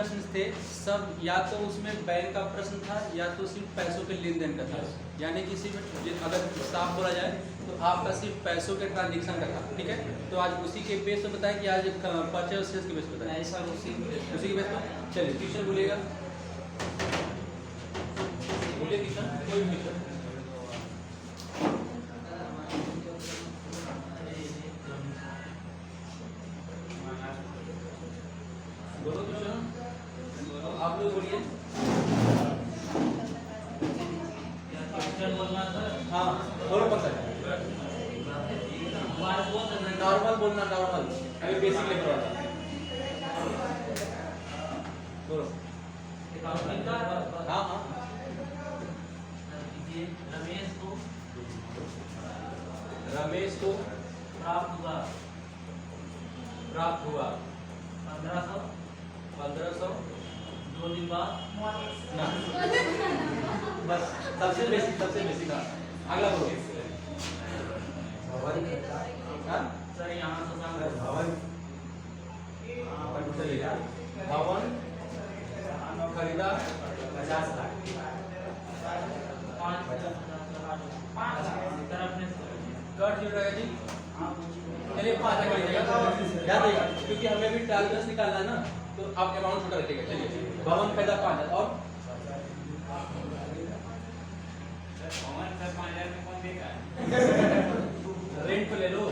प्रश्न थे सब या तो उसमें बैंक का प्रश्न था या तो सिर्फ पैसों के लेन देन का था, यानी कि सिर्फ अगर साफ बोला जाए तो आपका सिर्फ पैसों के ट्रांजेक्शन का था। ठीक है, तो आज उसी के बेस पर बताएं कि आज परचेज और सेल्स के बेस पर बताएं। सर उसी के बेस पर चलिए ट्यूशन बोलिएगा, बोलिए ट्यूशन, कोई भी ट्यूशन। बोलो ट्यूशन, आप लोग बोलिए। हाँ बोलो पसंद, नॉर्मल बोलना, नॉर्मल अभी बेसिक लेवल वाला बोलो। हाँ हाँ रमेश को प्राप्त हुआ 1500 2 दिन बाद ना, बस सबसे बेसिक था। अगला बोलो। सर यहाँ से भवन खरीदा 50 लाख। कट जुड़ रहा है जी, चलिए 5 लाख लीजिएगा, याद रखिएगा क्योंकि हमें भी टारगेट निकालना है ना, तो आप अमाउंट छोटा रखिएगा। चलिए भवन खरीदा 5 लाख और रेंट पे ले लो।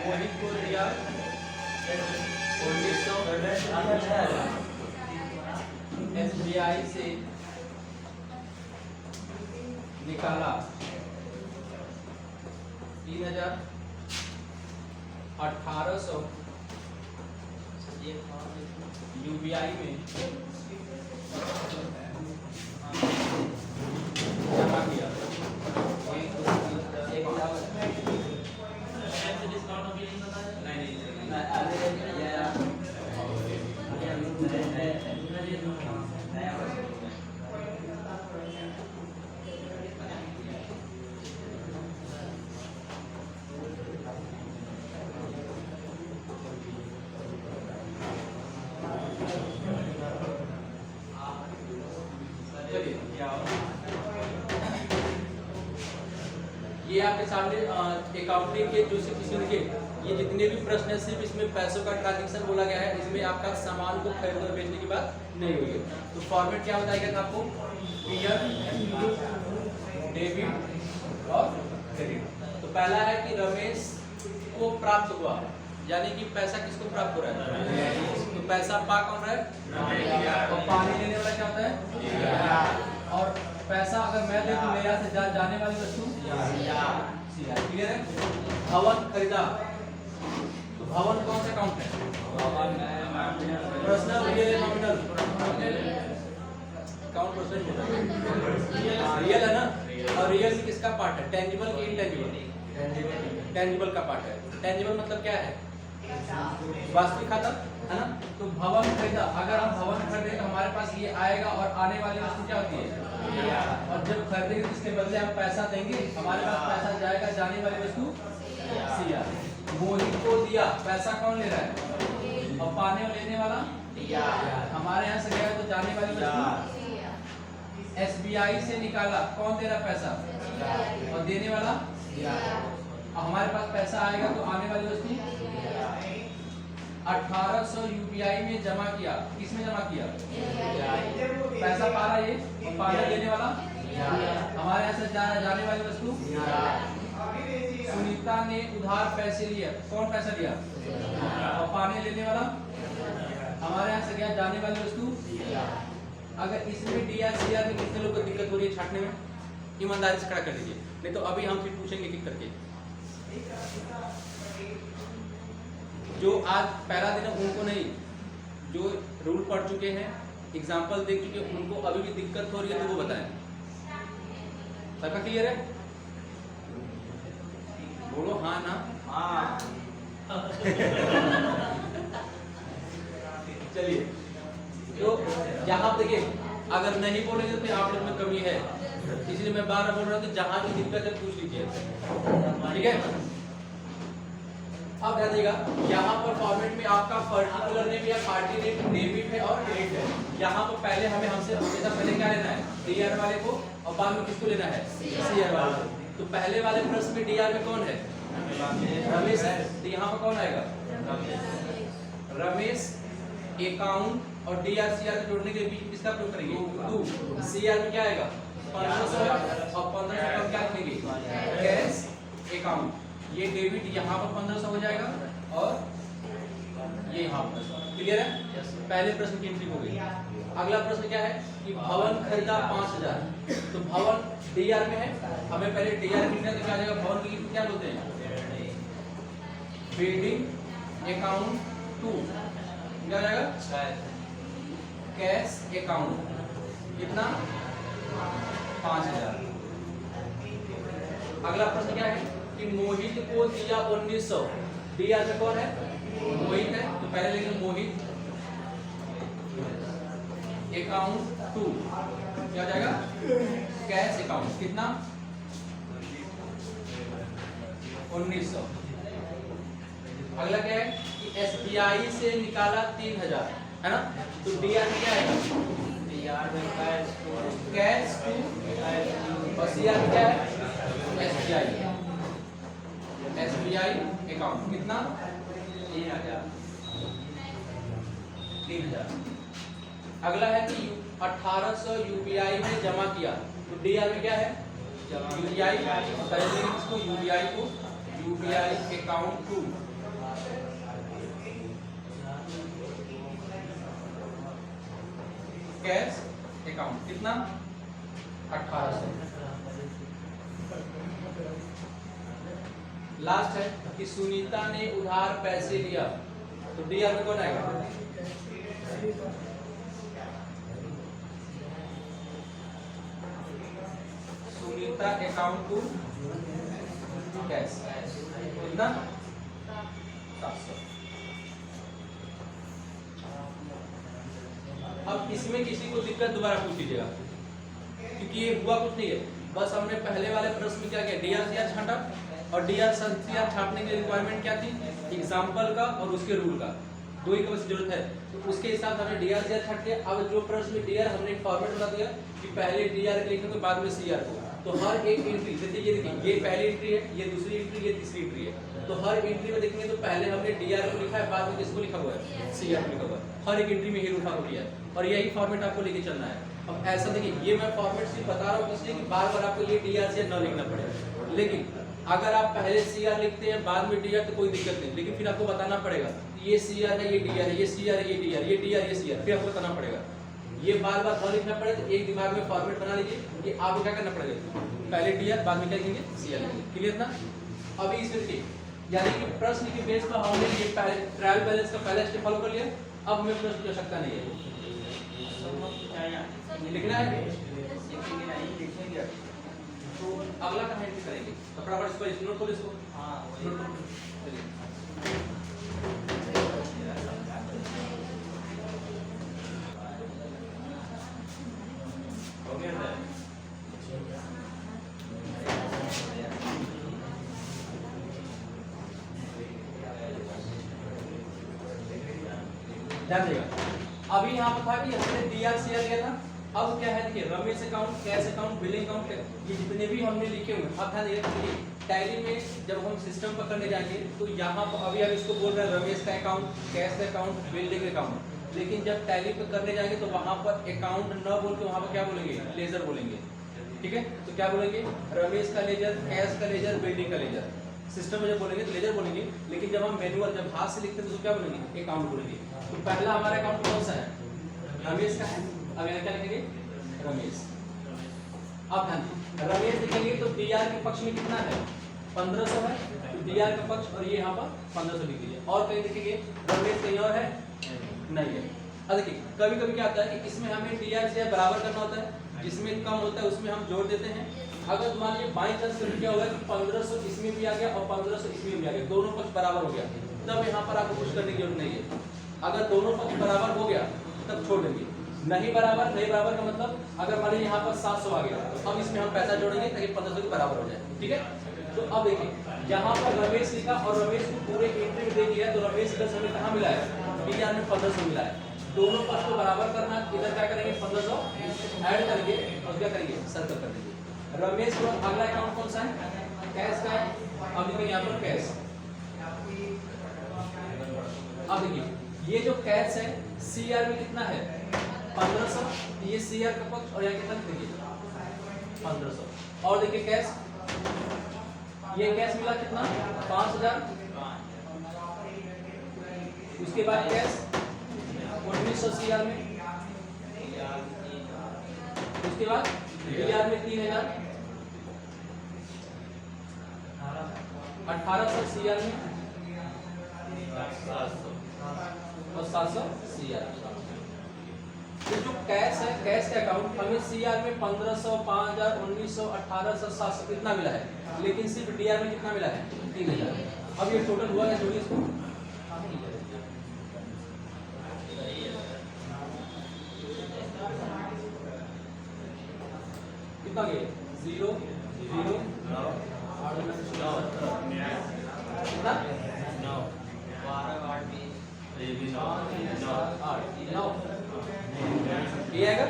मोहित को दिया 1900 SBI से निकाला 3000 1800 UPI में जमा किया। ये आपके सामने अकाउंटिंग के जो किसी के ये जितने भी प्रश्न है सिर्फ इसमें पैसों का ट्रांजेक्शन बोला गया है, इसमें आपका सामान को खरीदने और बेचने की बात नहीं हुई है। तो फॉर्मेट क्या बताएगा था आपको, पीयर डेबिट और क्रेडिट। तो पहला है कि रमेश को प्राप्त हुआ, यानी कि पैसा किसको प्राप्त हो रहा है, तो पैसा पा कौन रहा है, और पानी लेने वाला क्या होता है, और पैसा अगर मैं दे तो मेरे से जाने वाली वस्तु क्लियर है। भवन खरीदा, तो भवन कौन सा अकाउंट है, personal real nominal account, personal real है ना, और रियल से किसका पार्ट है, टेंजिबल की इनटेंजिबल, टेंजिबल का पार्ट है। टेंजिबल मतलब क्या है, वास्तविक खाता है ना। तो भवन खरीदा, अगर हम भवन खरीदे तो हमारे पास ये आएगा और आने वाली वस्तु क्या होती है, और जब खरीदेंगे तो इसके बदले हम पैसा देंगे, हमारे पास पैसा जाएगा, जाने वाली वस्तु सिया। मोहित को दिया, पैसा कौन ले रहा है, और पाने और लेने वाला हमारे यहाँ से गया तो जाने वाली वस्तु। SBI से निकाला, कौन दे रहा पैसा, और देने वाला, हमारे पास पैसा आएगा तो आने वाली वस्तु। 1800 UPI में जमा किया, किसमें जमा किया, पैसा पा रहा ये, और पाने देने वाला हमारे यहाँ से जाने वाली वस्तु। सुनीता ने उधार पैसे लिए, कौन पैसा लिया, और पाने लेने वाला हमारे यहाँ से गया, जाने वाली वस्तु। अगर इसमें DRCR में कितने लोग को दिक्कत हो रही है छाटने में, ईमानदारी से खड़ा कर दीजिए, नहीं तो अभी हम फिर पूछेंगे एक करके। जो आज पहला दिन है उनको नहीं, जो रूल पढ़ चुके हैं, एग्जाम्पल देख चुके हैं, उनको अभी भी दिक्कत हो रही है तो वो बताएं। सबका क्लियर है, बोलो हाँ ना। हाँ चलिए, तो यहाँ देखिए अगर नहीं बोलेंगे तो आप लोग में कमी है, इसलिए मैं बार बार बोल रहा हूँ कि जहाँ भी दिक्कत है पूछ लीजिए, ठीक है। अब ध्यान देगा, यहाँ पर फॉर्मेट में आपका पर्टिकुलर नेम या पार्टी नेम डेबिट है और क्रेडिट है। यहाँ पर पहले हमसे हमेशा पहले क्या लेना है, डीआर वाले को, और बाद में किसको लेना है, सीआर वाले को। तो पहले वाले प्रश्न में डीआर में कौन है, रमेश है, तो यहाँ पर कौन आएगा, रमेश अकाउंट, और डीआर सीआर जोड़ने के बीच किसका प्रयोग करेंगे, 2। सीआर में क्या आएगा 1500 और 1500 का क्या लिखेंगे, कैश अकाउंट। ये डेबिट यहाँ पर 1500 हो जाएगा और ये यहाँ पर। क्लियर है, पहले प्रश्न की एंट्री हो गई। अगला प्रश्न क्या है कि भवन खरीदा 5000, तो भवन डीआर में है, हमें पहले डीआर लिखना है, तो क्या आ जाएगा, भवन की क्या बोलते हैं, बिल्डिंग अकाउंट 2, क्या हो जाएगा, कैश अकाउंट, कितना 5000। अगला प्रश्न क्या है कि मोहित को दिया 1900, डीआर में कौन है, मोहित है, तो पहले लिखेंगे मोहित अकाउंट 2, क्या हो जाएगा, कैश अकाउंट, कितना 1900। अगला क्या है कि एसबीआई से निकाला 3000, है ना, तो डीआर में क्या आएगा, कैश 2, और सीआर में क्या है, एसबीआई अकाउंट, कितना 3000। अगला है कि 1800 यूपीआई में जमा किया, तो डीआर में क्या है, यूपीआई, पहले इसको यूपीआई को, यूपीआई अकाउंट 2, कैश अकाउंट, कितना 1800। लास्ट है कि सुनीता ने उधार पैसे लिया, तो डीआर में कौन आएगा, सुनीता अकाउंट 2, कैश, कितना 700। अब इसमें किसी को दिक्कत दोबारा पूछ लीजिएगा, क्योंकि ये हुआ कुछ नहीं है, बस हमने पहले वाले प्रश्न में क्या किया, डीआर सीआर छांटा, और डीआर सीआर छापने की रिक्वायरमेंट क्या थी, एग्जाम्पल का और उसके रूल का, दो ही का बस जरूरत है, तो उसके हिसाब से हमने डीआर सीआर छाट दिया। अब जो प्रश्न में डीआर हमने फॉर्मेट बता दिया कि पहले डीआर लिखेंगे बाद में सीआर को, तो हर एक एंट्री, जैसे ये देखिए, ये पहली एंट्री है, ये दूसरी एंट्री, ये तीसरी एंट्री है, तो हर एंट्री में देखेंगे तो पहले हमने डीआर को लिखा है, बाद में किसको लिखा हुआ है, सीआर को लिखा हुआ है, हर एक एंट्री में ही लिखा हुआ है, और यही फॉर्मेट आपको लेके चलना है। अब ऐसा देखिए, ये मैं फॉर्मेट सिर्फ बता रहा हूँ इसलिए कि बार बार आपको ये डीआर सीआर न लिखना पड़े, लेकिन अगर आप पहले सीआर लिखते हैं बाद में डीआर तो कोई दिक्कत नहीं, लेकिन फिर आपको बताना पड़ेगा ये सीआर है, ये डीआर है, ये सीआर है, ये डीआर, ये डीआर, ये सीआर, फिर आपको बताना पड़ेगा। ये बार बार न लिखना पड़े, तो एक दिमाग में फॉर्मेट बना लीजिए कि आपको क्या करना पड़ेगा, पहले डीआर बाद में क्या लिखेंगे, सीआर लिखेंगे। क्लियर ना, अभी इसमें देखिए, यानी कि प्रश्न के बेस पर हमने ये ट्रायल बैलेंस का पहला स्टेप फॉलो कर लिया, अब हमें प्रश्न की आवश्यकता नहीं है, लिखना है, तो अगला कहाँ एंट्री करेंगे, तो फटाफट इसको नोट करो, इसको नोट करो, चलिए हो गया है। ध्यान देगा, अभी यहाँ पर था कि हमने डीआर सीआर लिया था, अब क्या है देखिए, Ramesh account, cash account, billing account, ये जितने भी हमने लिखे हुए, अब ध्यान देखिए टैली में जब हम सिस्टम पर करने जाएंगे तो यहाँ पर अभी हम इसको बोल रहे हैं रमेश का अकाउंट, कैश का अकाउंट, बिल्डिंग अकाउंट, लेकिन जब टैली पे करने जाएंगे तो वहाँ पर अकाउंट न बोल के वहाँ पर क्या बोलेंगे, लेजर बोलेंगे, ठीक है, तो क्या बोलेंगे, रमेश का लेजर, कैश का लेजर, बिल्डिंग का लेजर। सिस्टम में जब बोलेंगे तो लेजर बोलेंगे, लेकिन जब हम मैनुअल जब हाथ से लिखते हैं तो क्या बोलेंगे, अकाउंट बोलेंगे। तो पहला हमारा अकाउंट कौन सा है, रमेश का है, अब यहाँ क्या लिखेंगे, रमेश। अब ध्यान दीजिए, रमेश लिखेंगे तो डीआर के पक्ष में कितना है, 1500 है, तो डीआर का पक्ष और ये यहाँ पर 1500 लिख दीजिए। और कहीं लिखेंगे रमेश कहीं और है, नहीं है। अब देखिए कभी कभी क्या होता है कि इसमें हमें डीआर से बराबर करना होता है, जिसमें कम होता है उसमें हम जोड़ देते हैं। अगर मान लीजिए बाई चांस क्या होगा कि 1500 इसमें भी आ गया और 1500 इसमें भी आ गया, दोनों पक्ष बराबर हो गया, तब यहाँ पर आपको कुछ करने की जरूरत नहीं है। अगर दोनों पक्ष बराबर हो गया तब छोड़ देंगे, नहीं बराबर, नहीं बराबर का मतलब अगर मान लीजिए यहाँ पर 700 आ गया, अब इसमें हम पैसा जोड़ेंगे ताकि 1500 के बराबर हो जाए, ठीक है। तो अब देखिए यहाँ पर रमेश लिखा और रमेश को पूरे एंट्री में दे दिया, तो रमेश का हमें कहाँ मिला है, DRR में 1500 मिला है। दोनों पक्ष को बराबर करना, इधर क्या करेंगे 1500 ऐड करके और क्या करेंगे सर्कल कर देंगे। रमेश को अगला अकाउंट कौन सा है, कैश का है। अब देखिए यहाँ पर कैश, अब देखिए ये जो कैश है CR में कितना है 1500, ये CR का पक्ष और यहाँ कितना देखिए 1500। और देखिए कैश, ये कैश मिला कितना 5000, उसके बाद कैश 1900 CR में, उसके बाद DR में 3000, 1800 CR में और 700 CR। तो जो कैश है, कैश का अकाउंट हमें CR में 1500, 5000, 1900, 1800, 700 कितना मिला है, लेकिन सिर्फ DR में कितना मिला है 3000। अब ये टोटल हुआ है, जोड़िए इसको, कितना गया 0 0 कितना 9 ये आएगा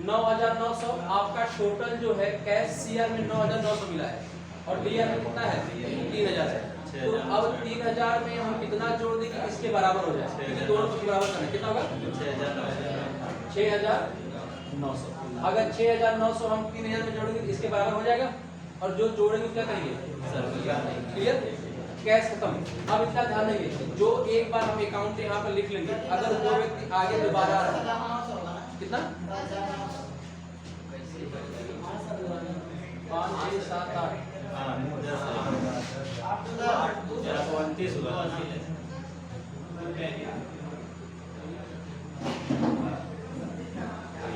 9900। आपका टोटल जो है कैश CR में 9900 मिला है और DR में कितना है 3000 है। तो अब 3000 में हम कितना जोड़ देंगे इसके बराबर हो जाए, क्योंकि दोनों को बराबर करना, कितना होगा 6900। अगर 6900 हम 3000 में जोड़ेंगे इसके बराबर हो जाएगा, और जो जोड़ेंगे क्या करेंगे क्लियर, कैश खत्म। अब इतना ध्यान देंगे, जो एक बार हम अकाउंट यहाँ पर लिख लेंगे, अगर वो व्यक्ति आगे दोबारा कितना 5 6 7 8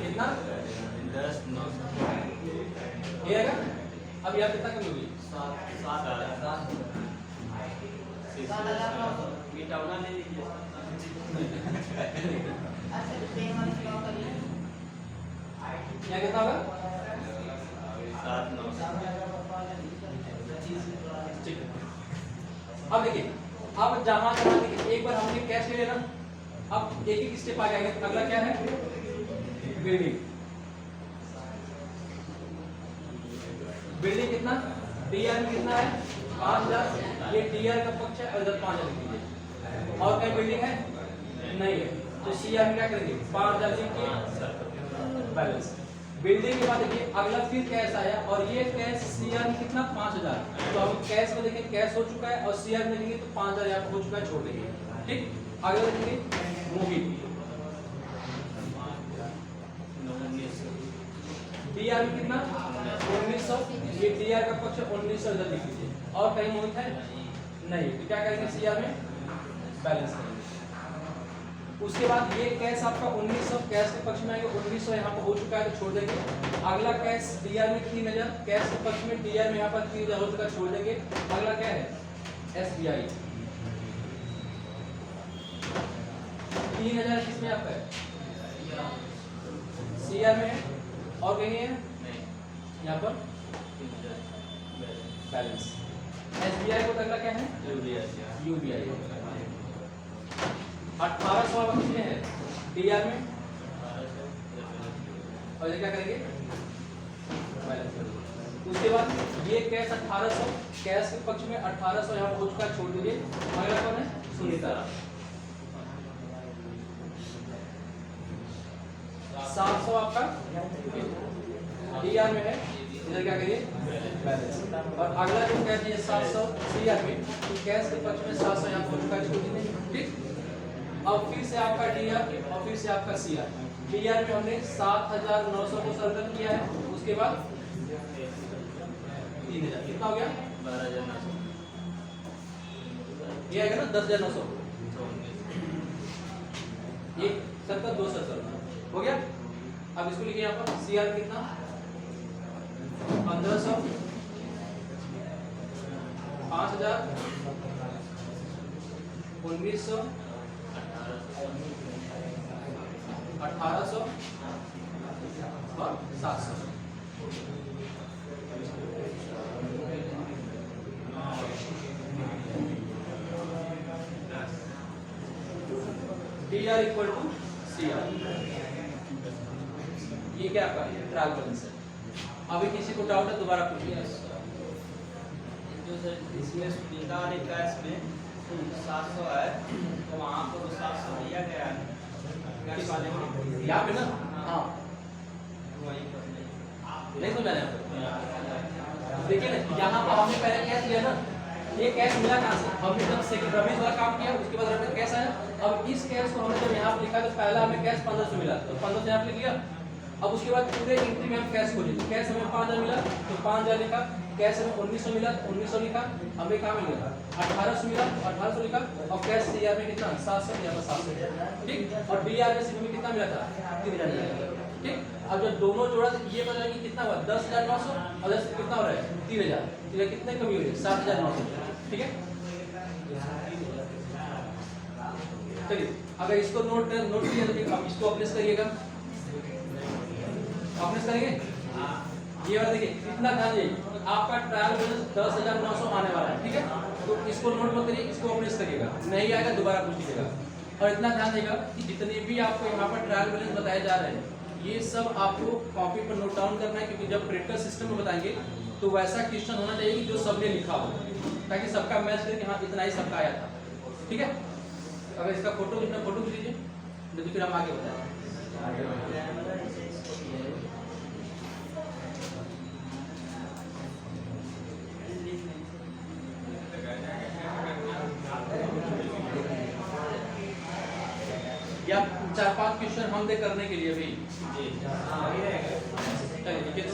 कितना 10 9 ये आएगा। अब यहाँ कितना कमी हुई 7 यहाँ कितना होगा 7 9। ठीक है, अब देखिए, अब जहां जहां देखिए एक बार हमने कैश ले लेना, अब एक एक स्टेप आगे आएगा। अगला क्या है बिल्डिंग, बिल्डिंग कितना DR में कितना है 5000, ये DR का पक्ष है और इधर 5000 लिख लीजिए। और क्या बिल्डिंग है नहीं है, तो CR में क्या करेंगे 5000 लिख के बैलेंस। बिल्डिंग के बाद देखिए अगला फिर कैश आया और ये कैश CR में कितना 5000, तो हम कैश में देखें कैश हो चुका है और CR में देखेंगे तो 5000 यहाँ हो चुका है, छोड़ देंगे। ठीक, आगे देखेंगे मूवी DR में कितना 1900, ये DR का पक्ष 1900 इधर लिख लीजिए। और कहीं मोहित है नहीं, तो क्या करेंगे CR में बैलेंस करेंगे। उसके बाद ये कैश आपका 1900 कैश के पक्ष में आएगा, 1900 यहाँ पर हो चुका है तो छोड़ देंगे। अगला कैश DR में 3000 कैश के पक्ष में, DR में यहाँ पर 3000 हो चुका है, छोड़ देंगे। अगला क्या है SBI 3000 किसमें आपका है CR में है और कहीं है यहाँ पर बैलेंस। SBI को अगला क्या है UBI 1800 किसमें है DR में, और ये क्या करेंगे बैलेंस करेंगे। उसके बाद ये कैश 1800 कैश के पक्ष में 1800 यहाँ पर हो चुका है, छोड़ दीजिए। अगला कौन है सुनीता 700 आपका DR में है, इधर क्या करिए बैलेंस। और अगला जो कैश है 700 CR में, तो कैश के पक्ष में 700 यहाँ पर हो चुका है, छोड़ दीजिए। ठीक, अब फिर से आपका DR और फिर से आपका CR। DR में हमने 7900 को सर्कल किया है, उसके बाद 3000 कितना हो गया 12900, ये आएगा ना 10900, ये सर्कल 2 सर्कल हो गया। अब इसको लिखिए यहाँ पर CR कितना 1500, 5000, 1900, 1800 और 700। BR equal to CR। ये क्या आपका ट्रायल बैलेंस है। अभी किसी को डाउट है दोबारा पूछिए। जो सर इसमें सुनीता वाले कैश में 700 है तो वहाँ पर 700 दिया गया है कैश वाले में यहाँ पे ना, हाँ वही नहीं समझा रहे आप। देखिए ना, यहाँ अब हमने पहले कैश लिया ना, ये कैश मिला कहाँ से, हमने जब सेकंड रमेश वाला काम किया उसके बाद हमें कैश आया। अब इस कैश को हमने जब यहाँ पे लिखा तो पहला हमें कैश 1500 मिला, तो 1500 यहाँ पे लिख लिया। अब उसके बाद पूरे एंट्री में हम कैश खोले, तो कैश हमें 5000 मिला तो 5000 लिखा, कैश हमें 1900 मिला तो 1900 लिखा, हमें कहाँ मिल गया 1800 मिला तो 1800 लिखा, और कैश CR में कितना 700 यहाँ पर 700, ठीक। और BR में सिर्फ हमें कितना मिला था 3000 मिला, ठीक। अब जब दोनों जोड़ा तो ये पता कि कितना हुआ 10,900 और 10 कितना हो रहा है 3000, तो कितने कमी हो रही है 7,900, ठीक है। चलिए अगर इसको नोट किया तो अब इसको अप्रेस करिएगा, अप्रेस करेंगे। ये वाला देखिए कितना ध्यान दीजिए, आपका ट्रायल बैलेंस 10,900 आने वाला है, ठीक है। तो इसको नोट मत करिए, इसको अप्रेस करिएगा, नहीं आएगा दोबारा पूछ लीजिएगा। और इतना ध्यान देगा कि जितने भी आपको यहाँ पर ट्रायल बैलेंस बताए जा रहे हैं ये सब आपको कॉपी पर नोट डाउन करना है, क्योंकि जब प्रैक्टिकल सिस्टम में बताएंगे तो वैसा क्वेश्चन होना चाहिए कि जो सबने लिखा हो, ताकि सबका मैच करे कि हाँ इतना ही सबका आया था, ठीक है। अगर इसका फोटो इतना फोटो खींच लीजिए, नहीं तो फिर हम आगे बताएं। या 4-5 क्वेश्चन हम दे करने के लिए भी चलिए लिखिए तो।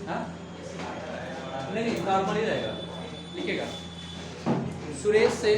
हाँ नहीं नॉर्मल ही रहेगा, लिखेगा सुरेश से